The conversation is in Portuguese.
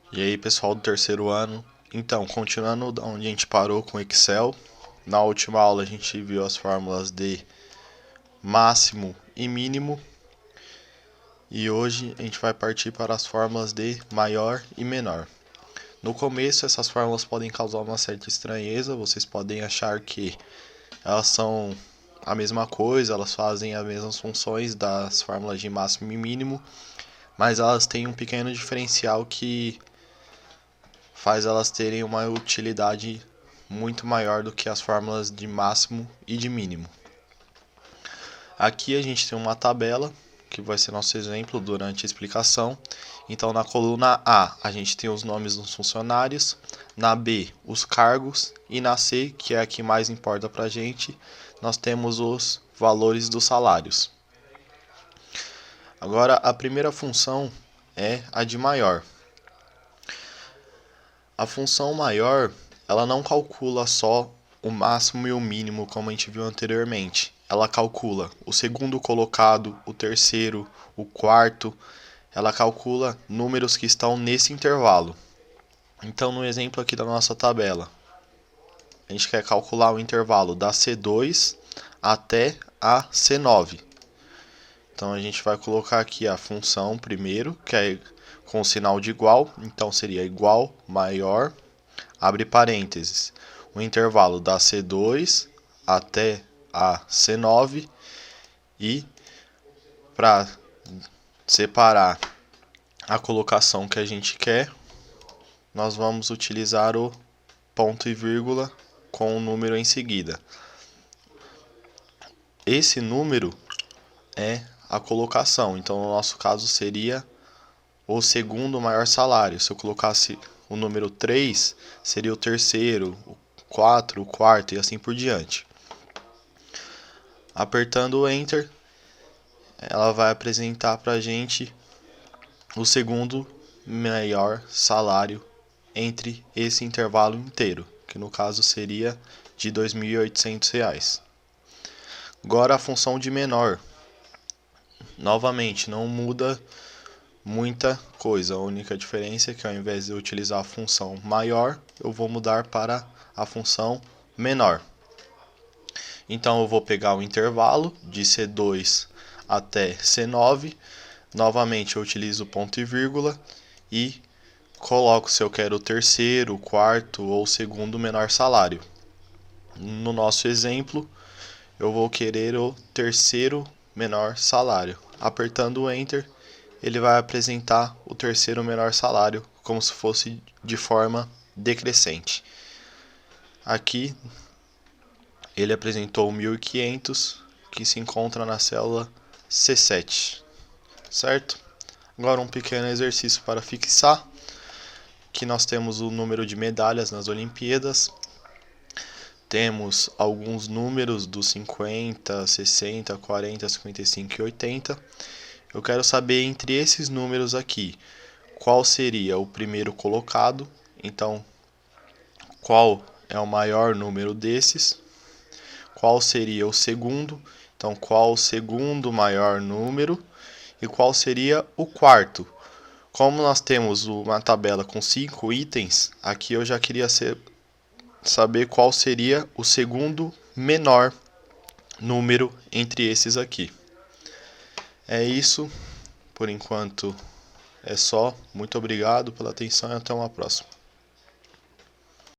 E aí, pessoal do terceiro ano, então, continuando da onde a gente parou com Excel, na última aula a gente viu as fórmulas de máximo e mínimo, e hoje a gente vai partir para as fórmulas de maior e menor. No começo essas fórmulas podem causar uma certa estranheza, vocês podem achar que elas são a mesma coisa, elas fazem as mesmas funções das fórmulas de máximo e mínimo, mas elas têm um pequeno diferencial que faz elas terem uma utilidade muito maior do que as fórmulas de máximo e de mínimo. Aqui a gente tem uma tabela, que vai ser nosso exemplo durante a explicação. Então, na coluna A gente tem os nomes dos funcionários, na B, os cargos, e na C, que é a que mais importa para a gente, nós temos os valores dos salários. Agora, a primeira função é a de maior. A função maior, ela não calcula só o máximo e o mínimo, como a gente viu anteriormente. Ela calcula o segundo colocado, o terceiro, o quarto. Ela calcula números que estão nesse intervalo. Então, no exemplo aqui da nossa tabela, a gente quer calcular o intervalo da C2 até a C9. Então, a gente vai colocar aqui a função primeiro, que é com o sinal de igual. Então, seria igual, maior, abre parênteses, o intervalo da C2 até a C9, e para separar a colocação que a gente quer, nós vamos utilizar o ponto e vírgula com o número em seguida. Esse número é a colocação, então no nosso caso seria o segundo maior salário. Se eu colocasse o número 3, seria o terceiro, o 4, o quarto e assim por diante. Apertando o Enter, ela vai apresentar para a gente o segundo maior salário entre esse intervalo inteiro, que no caso seria de R$ 2.800. Agora a função de menor. Novamente, não muda muita coisa. A única diferença é que ao invés de eu utilizar a função maior, eu vou mudar para a função menor. Então eu vou pegar o intervalo de C2 até C9. Novamente eu utilizo ponto e vírgula e coloco se eu quero o terceiro, o quarto ou o segundo menor salário. No nosso exemplo, eu vou querer o terceiro menor salário. Apertando o Enter, ele vai apresentar o terceiro menor salário como se fosse de forma decrescente. Aqui ele apresentou 1.500, que se encontra na célula C7, certo? Agora um pequeno exercício para fixar, que nós temos o número de medalhas nas Olimpíadas, temos alguns números dos 50, 60, 40, 55 e 80. Eu quero saber entre esses números aqui, qual seria o primeiro colocado, então qual é o maior número desses, qual seria o segundo, então qual o segundo maior número, e qual seria o quarto. Como nós temos uma tabela com 5 itens, aqui eu já queria saber qual seria o segundo menor número entre esses aqui. É isso, por enquanto é só. Muito obrigado pela atenção e até uma próxima.